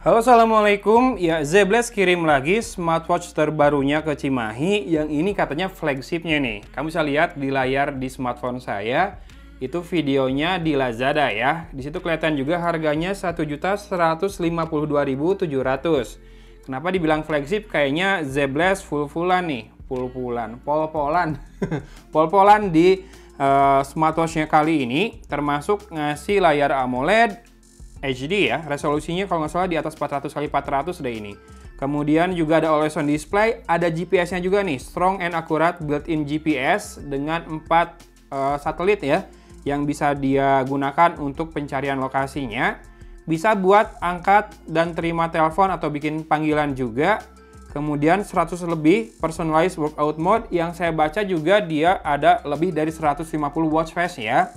Halo, assalamualaikum. Ya, Zebles kirim lagi smartwatch terbarunya ke Cimahi. Yang ini katanya flagshipnya nih. Kamu bisa lihat di layar di smartphone saya. Itu videonya di Lazada ya. Di situ kelihatan juga harganya 1.152.700. Kenapa dibilang flagship? Kayaknya Zebles full-fullan nih. Pol-polan. Pol-polan di smartwatchnya kali ini. Termasuk ngasih layar AMOLED HD ya, resolusinya kalau nggak salah di atas 400x400 deh ini. Kemudian juga ada always on display, ada GPS-nya juga nih, strong and accurate built-in GPS dengan 4 satelit ya, yang bisa dia gunakan untuk pencarian lokasinya. Bisa buat angkat dan terima telepon atau bikin panggilan juga. Kemudian 100 lebih personalized workout mode, yang saya baca juga dia ada lebih dari 150 watch face ya.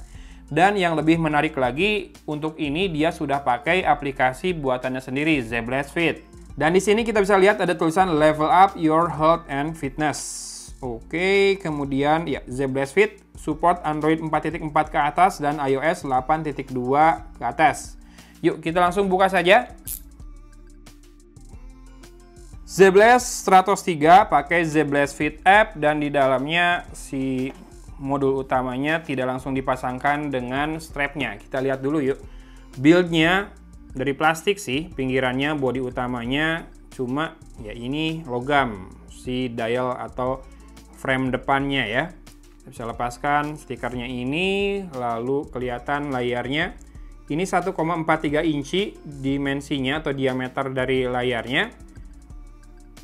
Dan yang lebih menarik lagi, untuk ini dia sudah pakai aplikasi buatannya sendiri, Zebles Fit. Dan di sini kita bisa lihat ada tulisan Level Up Your Health and Fitness. Oke, kemudian ya Zebles Fit support Android 4.4 ke atas dan iOS 8.2 ke atas. Yuk kita langsung buka saja. Zebles Stratos 3 pakai Zebles Fit app dan di dalamnya si modul utamanya tidak langsung dipasangkan dengan strapnya. Kita lihat dulu yuk. Build-nya dari plastik sih, pinggirannya, bodi utamanya cuma ya ini logam, si dial atau frame depannya ya. Kita bisa lepaskan stikernya ini, lalu kelihatan layarnya. Ini 1,43 inci dimensinya atau diameter dari layarnya.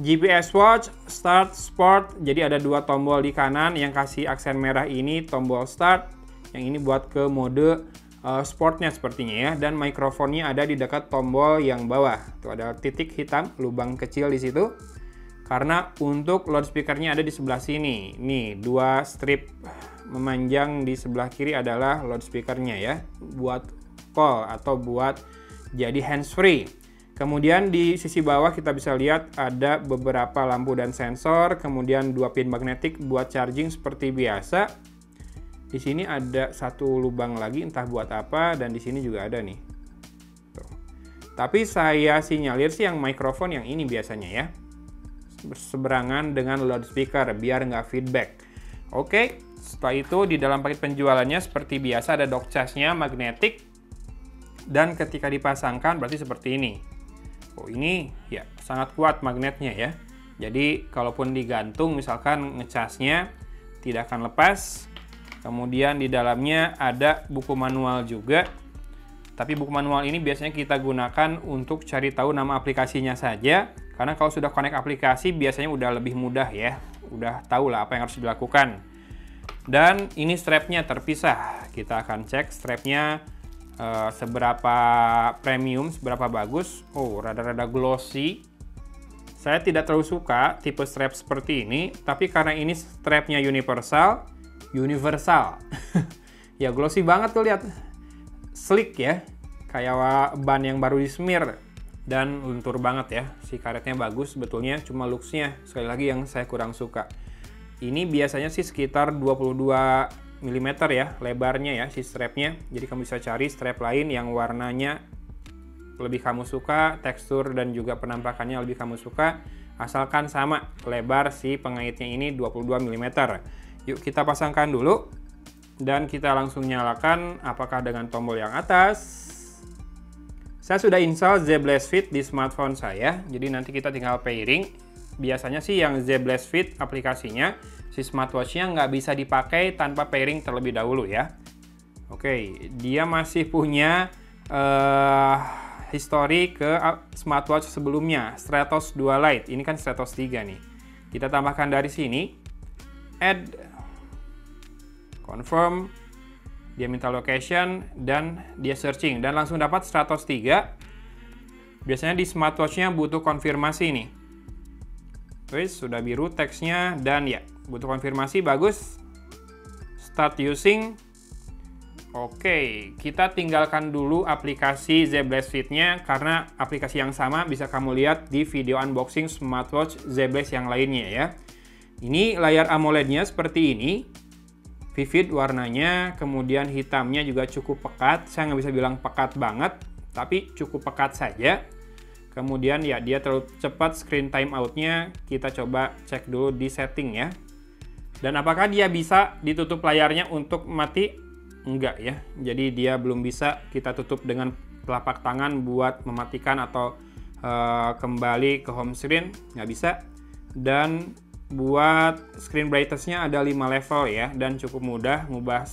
GPS Watch, Start, Sport, jadi ada dua tombol di kanan yang kasih aksen merah ini tombol Start, yang ini buat ke mode sportnya sepertinya ya, dan mikrofonnya ada di dekat tombol yang bawah. Tuh ada titik hitam, lubang kecil di situ, karena untuk loudspeakernya ada di sebelah sini. Nih, dua strip memanjang di sebelah kiri adalah loudspeakernya ya, buat call atau buat jadi handsfree. Kemudian di sisi bawah kita bisa lihat ada beberapa lampu dan sensor, kemudian 2 pin magnetik buat charging seperti biasa. Di sini ada satu lubang lagi entah buat apa, dan di sini juga ada nih. Tuh. Tapi saya sinyalir sih yang mikrofon yang ini biasanya ya. Berseberangan dengan loudspeaker biar nggak feedback. Oke, setelah itu di dalam paket penjualannya seperti biasa ada dock charge-nya magnetik, dan ketika dipasangkan berarti seperti ini. Oh, ini ya sangat kuat magnetnya ya. Jadi kalaupun digantung misalkan ngecasnya tidak akan lepas. Kemudian di dalamnya ada buku manual juga. Tapi buku manual ini biasanya kita gunakan untuk cari tahu nama aplikasinya saja. Karena kalau sudah connect aplikasi biasanya udah lebih mudah ya. Udah tahu lah apa yang harus dilakukan. Dan ini strapnya terpisah. Kita akan cek strapnya seberapa premium, seberapa bagus. Oh, rada-rada glossy. Saya tidak terlalu suka tipe strap seperti ini, tapi karena ini strapnya universal. Ya glossy banget tuh, lihat. Sleek ya, kayak ban yang baru di-smear. Dan lentur banget ya, si karetnya bagus sebetulnya, cuma looks-nya sekali lagi yang saya kurang suka. Ini biasanya sih sekitar 22 mm ya lebarnya ya si strapnya, jadi kamu bisa cari strap lain yang warnanya lebih kamu suka, tekstur dan juga penampakannya lebih kamu suka, asalkan sama lebar si pengaitnya ini 22 mm. Yuk kita pasangkan dulu dan kita langsung nyalakan. Apakah dengan tombol yang atas? Saya sudah install Zebles Fit di smartphone saya, jadi nanti kita tinggal pairing. Biasanya sih yang Zebles Fit aplikasinya, si smartwatch-nya nggak bisa dipakai tanpa pairing terlebih dahulu ya. Oke, dia masih punya history ke smartwatch sebelumnya, Stratos 2 Lite. Ini kan Stratos 3 nih. Kita tambahkan dari sini, add, confirm, dia minta location, dan dia searching. Dan langsung dapat Stratos 3. Biasanya di smartwatch-nya butuh konfirmasi nih. Wis, sudah biru teksnya, dan ya butuh konfirmasi, bagus. Start using. Oke, kita tinggalkan dulu aplikasi Zebles Fit-nya karena aplikasi yang sama bisa kamu lihat di video unboxing smartwatch Zebles yang lainnya ya. Ini layar AMOLED-nya seperti ini. Vivid warnanya, kemudian hitamnya juga cukup pekat. Saya nggak bisa bilang pekat banget, tapi cukup pekat saja. Kemudian ya dia terlalu cepat screen time out-nya, kita coba cek dulu di setting ya. Dan apakah dia bisa ditutup layarnya untuk mati? Enggak ya. Jadi dia belum bisa kita tutup dengan telapak tangan buat mematikan atau kembali ke home screen, nggak bisa. Dan buat screen brightness-nya ada 5 level ya, dan cukup mudah ngubah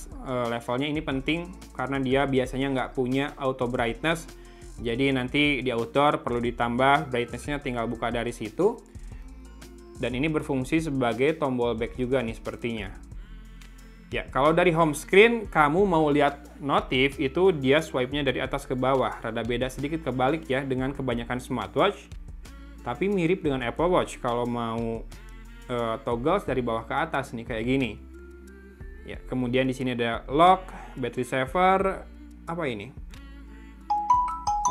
levelnya. Ini penting karena dia biasanya nggak punya auto brightness. Jadi nanti di outdoor perlu ditambah brightness-nya, tinggal buka dari situ. Dan ini berfungsi sebagai tombol back juga nih sepertinya. Ya, kalau dari home screen kamu mau lihat notif itu dia swipe-nya dari atas ke bawah. Rada beda sedikit kebalik ya dengan kebanyakan smartwatch. Tapi mirip dengan Apple Watch kalau mau toggles dari bawah ke atas nih kayak gini. Ya, kemudian di sini ada lock, battery saver, apa ini?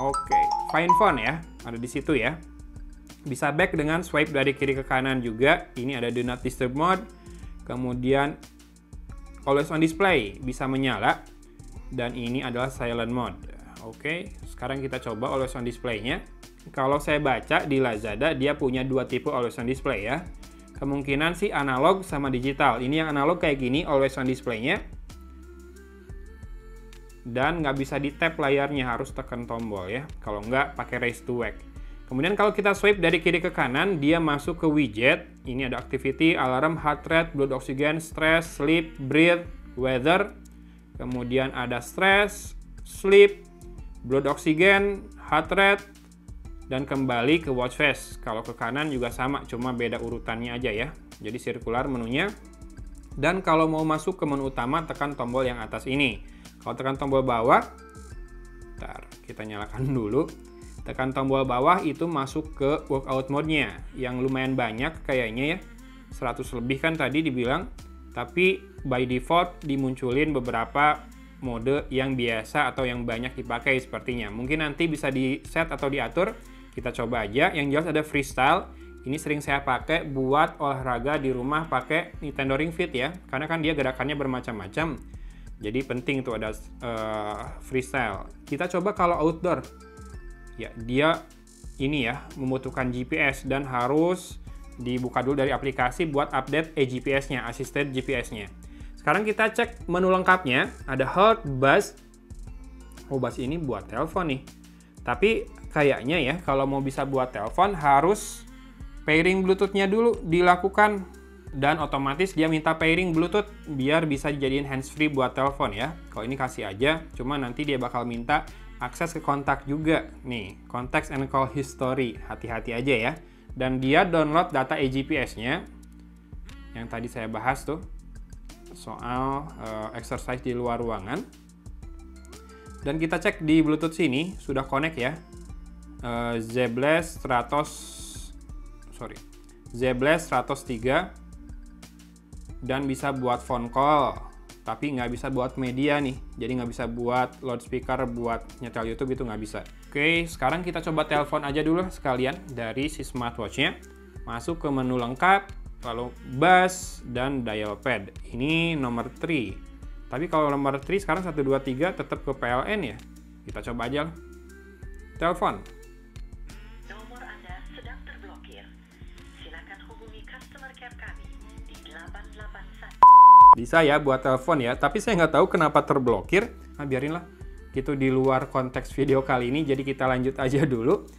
Oke, find phone ya, ada di situ ya. Bisa back dengan swipe dari kiri ke kanan juga. Ini ada do not disturb mode. Kemudian always on display bisa menyala, dan ini adalah silent mode. Oke, sekarang kita coba always on display-nya. Kalau saya baca di Lazada dia punya 2 tipe always on display ya. Kemungkinan sih analog sama digital. Ini yang analog kayak gini always on display-nya. Dan nggak bisa di tap layarnya, harus tekan tombol ya. Kalau nggak pakai raise to wake. Kemudian kalau kita swipe dari kiri ke kanan, dia masuk ke widget. Ini ada activity, alarm, heart rate, blood oxygen, stress, sleep, breathe, weather. Kemudian ada stress, sleep, blood oxygen, heart rate, dan kembali ke watch face. Kalau ke kanan juga sama, cuma beda urutannya aja ya. Jadi sirkular menunya. Dan kalau mau masuk ke menu utama, tekan tombol yang atas ini. Kalau tekan tombol bawah, bentar, kita nyalakan dulu. Tekan tombol bawah itu masuk ke workout mode-nya yang lumayan banyak kayaknya ya. 100 lebih kan tadi dibilang. Tapi by default dimunculin beberapa mode yang biasa atau yang banyak dipakai sepertinya. Mungkin nanti bisa di set atau diatur. Kita coba aja. Yang jelas ada freestyle. Ini sering saya pakai buat olahraga di rumah pakai Nintendo Ring Fit ya. Karena kan dia gerakannya bermacam-macam. Jadi penting tuh ada freestyle. Kita coba kalau outdoor. Ya, dia ini ya membutuhkan GPS dan harus dibuka dulu dari aplikasi buat update GPS-nya, assisted GPS-nya. Sekarang kita cek menu lengkapnya, ada health, buzz. Oh, buzz ini buat telepon nih. Tapi kayaknya ya kalau mau bisa buat telepon harus pairing Bluetooth-nya dulu dilakukan, dan otomatis dia minta pairing Bluetooth biar bisa dijadiin handsfree buat telepon ya. Kalau ini kasih aja, cuma nanti dia bakal minta akses ke kontak juga nih, contacts and call history, hati-hati aja ya. Dan dia download data eGPS-nya yang tadi saya bahas tuh soal exercise di luar ruangan. Dan kita cek di Bluetooth sini sudah connect ya, Z-Blast 103 dan bisa buat phone call. Tapi nggak bisa buat media nih, jadi nggak bisa buat loudspeaker buat nyetel YouTube, itu nggak bisa. Oke, sekarang kita coba telepon aja dulu sekalian dari si smartwatch-nya. Masuk ke menu lengkap, lalu buzz dan dial pad. Ini nomor 3. Tapi kalau nomor 3 sekarang 123 tetap ke PLN ya. Kita coba aja. Telepon. Nomor Anda sedang terblokir. Silakan hubungi customer care kami di 881. Bisa ya buat telepon ya, tapi saya nggak tahu kenapa terblokir. Nah, biarinlah. Itu di luar konteks video kali ini, jadi kita lanjut aja dulu.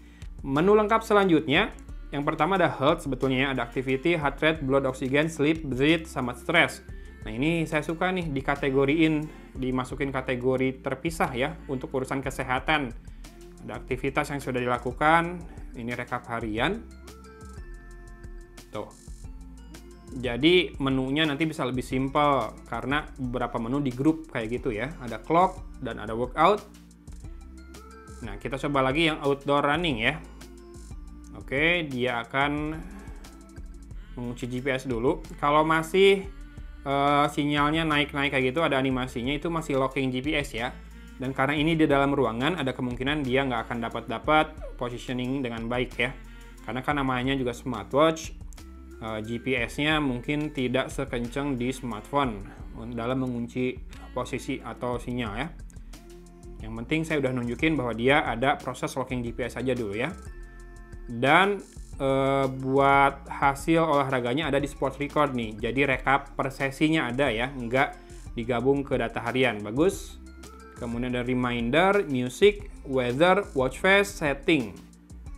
Menu lengkap selanjutnya, yang pertama ada health sebetulnya ya, ada activity, heart rate, blood oxygen, sleep, breathe, sama stress. Nah ini saya suka nih dikategoriin, dimasukin kategori terpisah ya, untuk urusan kesehatan. Ada aktivitas yang sudah dilakukan, ini rekap harian. Tuh. Jadi menunya nanti bisa lebih simple karena beberapa menu di grup kayak gitu ya. Ada clock dan ada workout. Nah, kita coba lagi yang outdoor running ya. Oke, dia akan mengunci GPS dulu. Kalau masih sinyalnya naik-naik kayak gitu, ada animasinya, itu masih locking GPS ya. Dan karena ini di dalam ruangan, ada kemungkinan dia nggak akan dapat positioning dengan baik ya. Karena kan namanya juga smartwatch. GPS-nya mungkin tidak sekencang di smartphone dalam mengunci posisi atau sinyal ya. Yang penting saya udah nunjukin bahwa dia ada proses locking GPS aja dulu ya. Dan buat hasil olahraganya ada di sports record nih. Jadi rekap per sesinya ada ya, nggak digabung ke data harian. Bagus. Kemudian ada reminder, music, weather, watch face, setting.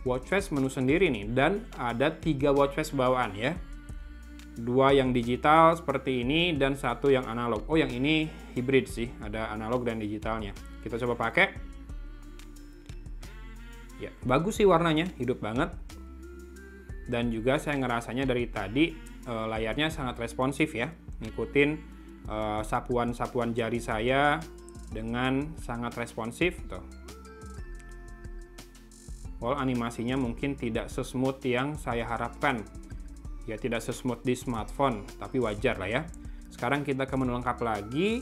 Watch face menu sendiri nih, dan ada 3 watch face bawaan ya. 2 yang digital seperti ini dan 1 yang analog. Oh, yang ini hybrid sih, ada analog dan digitalnya. Kita coba pakai. Ya, bagus sih warnanya, hidup banget. Dan juga saya ngerasanya dari tadi layarnya sangat responsif ya, ngikutin sapuan-sapuan jari saya dengan sangat responsif tuh. Walau animasinya mungkin tidak sesmooth yang saya harapkan. Ya, tidak sesmooth di smartphone, tapi wajar lah ya. Sekarang kita ke menu lengkap lagi.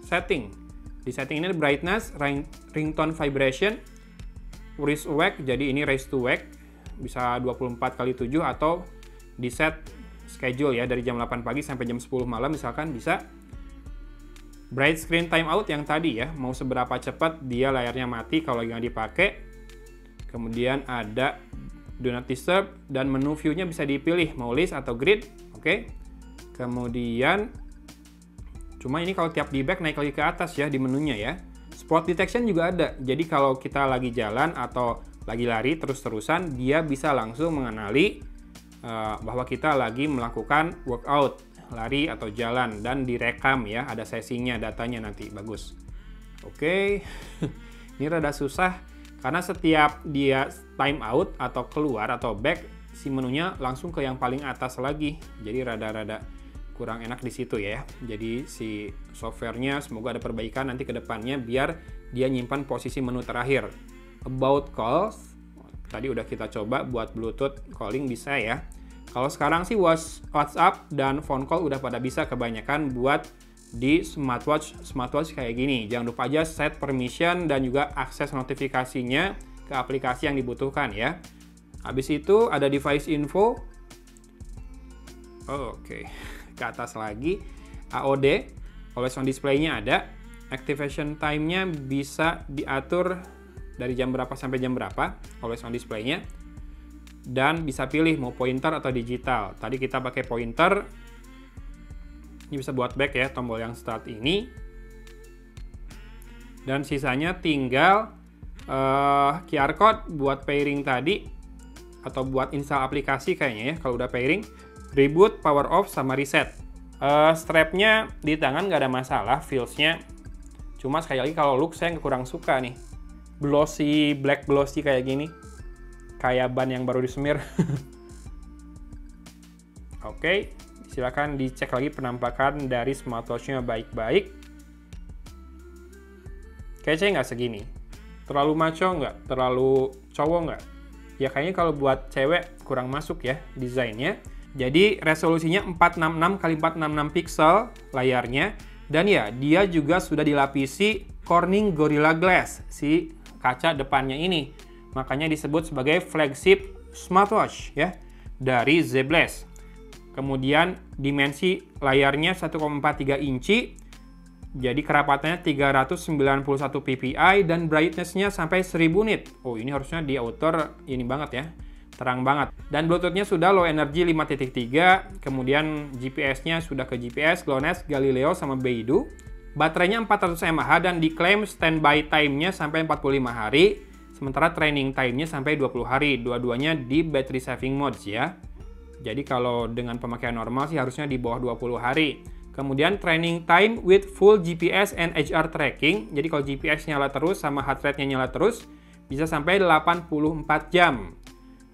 Setting. Di setting ini brightness, ringtone vibration, wrist wake, jadi ini raise to wake, bisa 24x7 atau di set schedule ya, dari jam 8 pagi sampai jam 10 malam misalkan bisa. Bright screen timeout yang tadi ya, mau seberapa cepat dia layarnya mati kalau lagi nggak dipakai. Kemudian ada do not disturb dan menu view-nya bisa dipilih mau list atau grid. Oke. Kemudian cuma ini kalau tiap di back naik lagi ke atas ya di menunya ya. Spot detection juga ada. Jadi kalau kita lagi jalan atau lagi lari terus-terusan, dia bisa langsung mengenali bahwa kita lagi melakukan workout, lari atau jalan, dan direkam ya, ada sesinya, datanya nanti. Bagus. Oke. Ini rada susah karena setiap dia time out atau keluar atau back, si menunya langsung ke yang paling atas lagi. Jadi rada-rada kurang enak di situ ya. Jadi si softwarenya semoga ada perbaikan nanti ke depannya biar dia nyimpan posisi menu terakhir. About calls, tadi udah kita coba buat Bluetooth calling bisa ya. Kalau sekarang sih WhatsApp dan phone call udah pada bisa kebanyakan buat di smartwatch kayak gini. Jangan lupa aja set permission dan juga akses notifikasinya ke aplikasi yang dibutuhkan ya. Habis itu ada device info. Oke. Ke atas lagi AOD, always on display-nya ada. Activation time-nya bisa diatur dari jam berapa sampai jam berapa, always on display-nya. Dan bisa pilih mau pointer atau digital. Tadi kita pakai pointer. Ini bisa buat back ya, tombol yang start ini. Dan sisanya tinggal QR code buat pairing tadi atau buat install aplikasi kayaknya ya kalau udah pairing. Reboot, power off, sama reset. Strapnya di tangan nggak ada masalah, feels-nya. Cuma sekali lagi kalau look saya kurang suka nih. Glossy, black glossy kayak gini. Kayak ban yang baru disemir. Oke, silakan dicek lagi penampakan dari smartwatch-nya baik-baik. Kayaknya nggak segini. Terlalu maco nggak? Terlalu cowok nggak? Ya kayaknya kalau buat cewek kurang masuk ya desainnya. Jadi resolusinya 466x466 pixel layarnya. Dan ya, dia juga sudah dilapisi Corning Gorilla Glass, si kaca depannya ini. Makanya disebut sebagai flagship smartwatch ya dari Zebleez. Kemudian dimensi layarnya 1,43 inci. Jadi kerapatannya 391 ppi dan brightness-nya sampai 1000 nit. Oh, ini harusnya di outer ini banget ya. Terang banget. Dan Bluetooth-nya sudah low energy 5.3, kemudian GPS-nya sudah ke GPS, GLONASS, Galileo, sama Beidou. Baterainya 400 mAh dan diklaim standby time-nya sampai 45 hari, sementara training time-nya sampai 20 hari. Dua-duanya di battery saving modes ya. Jadi kalau dengan pemakaian normal sih harusnya di bawah 20 hari. Kemudian training time with full GPS and HR tracking. Jadi kalau GPS nyala terus sama heart rate-nya nyala terus, bisa sampai 84 jam.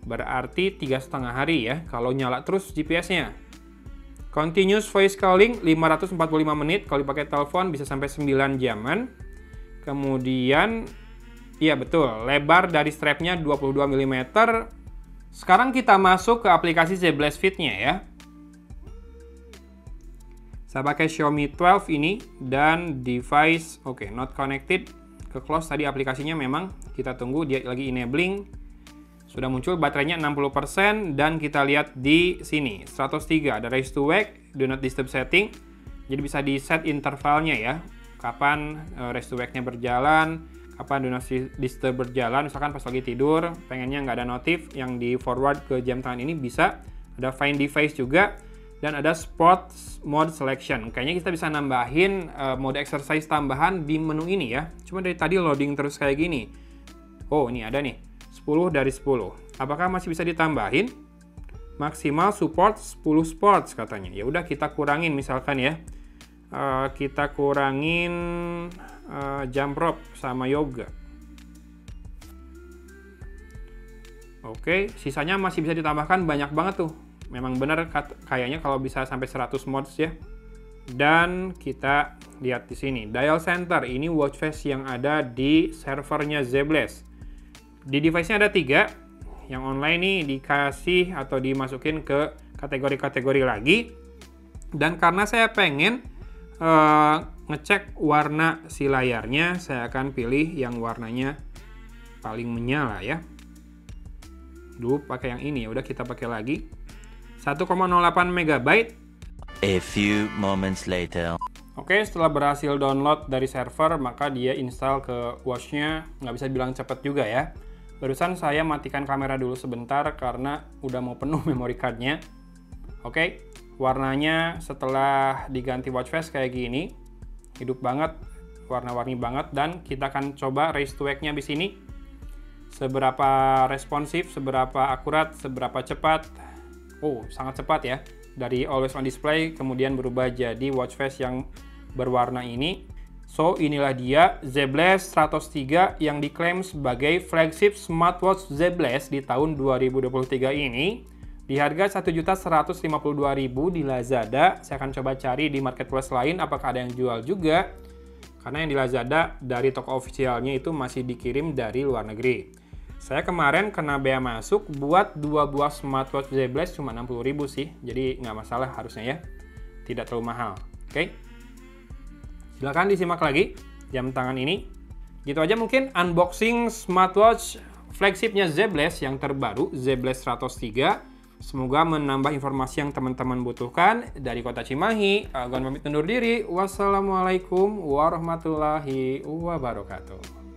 Berarti 3,5 hari ya kalau nyala terus GPS-nya. Continuous voice calling 545 menit, kalau dipakai telepon bisa sampai 9 jaman. Kemudian iya betul, lebar dari strapnya 22 mm. Sekarang kita masuk ke aplikasi Zebleez Fit-nya ya. Saya pakai Xiaomi 12 ini dan device not connected. Ke close tadi aplikasinya memang, kita tunggu dia lagi enabling. Sudah muncul baterainya 60% dan kita lihat di sini 103 ada raise to wake, do not disturb setting. Jadi bisa di set intervalnya ya. Kapan raise to wake-nya berjalan, apa do not disturb berjalan, misalkan pas lagi tidur pengennya nggak ada notif yang di forward ke jam tangan ini bisa. Ada find device juga, dan ada sports mode selection. Kayaknya kita bisa nambahin mode exercise tambahan di menu ini ya. Cuma dari tadi loading terus kayak gini. Oh, ini ada nih 10 dari 10. Apakah masih bisa ditambahin? Maksimal support 10 sports katanya. Ya udah, kita kurangin misalkan ya. Kita kurangin jump rope sama yoga. Oke, sisanya masih bisa ditambahkan, banyak banget tuh. Memang benar kayaknya kalau bisa sampai 100 mods ya. Dan kita lihat di sini, dial center ini watch face yang ada di servernya ZBlast. Di device-nya ada 3. Yang online nih dikasih atau dimasukin ke kategori-kategori lagi. Dan karena saya pengen ngecek warna si layarnya, saya akan pilih yang warnanya paling menyala ya. Dulu pakai yang ini, ya udah kita pakai lagi. 1,08 MB. A few moments later. Oke, setelah berhasil download dari server, maka dia install ke watch-nya. Nggak bisa bilang cepet juga ya. Barusan saya matikan kamera dulu sebentar karena udah mau penuh memory card-nya. Oke, warnanya setelah diganti watch face kayak gini. Hidup banget, warna-warni banget. Dan kita akan coba raise to wake-nya di sini. Seberapa responsif, seberapa akurat, seberapa cepat. Oh, sangat cepat ya. Dari always on display kemudian berubah jadi watch face yang berwarna ini. So, inilah dia ZBlast Stratos 3 yang diklaim sebagai flagship smartwatch ZBlast di tahun 2023 ini. Di harga Rp1.152.000 di Lazada. Saya akan coba cari di marketplace lain apakah ada yang jual juga. Karena yang di Lazada dari toko officialnya itu masih dikirim dari luar negeri. Saya kemarin kena bea masuk buat 2 buah smartwatch ZBlast cuma Rp60.000 sih. Jadi nggak masalah harusnya ya. Tidak terlalu mahal. Oke. Silahkan disimak lagi jam tangan ini. Gitu aja mungkin unboxing smartwatch flagshipnya ZBlast yang terbaru, ZBlast Stratos 3. Semoga menambah informasi yang teman-teman butuhkan. Dari Kota Cimahi, Agon pamit undur diri. Wassalamualaikum warahmatullahi wabarakatuh.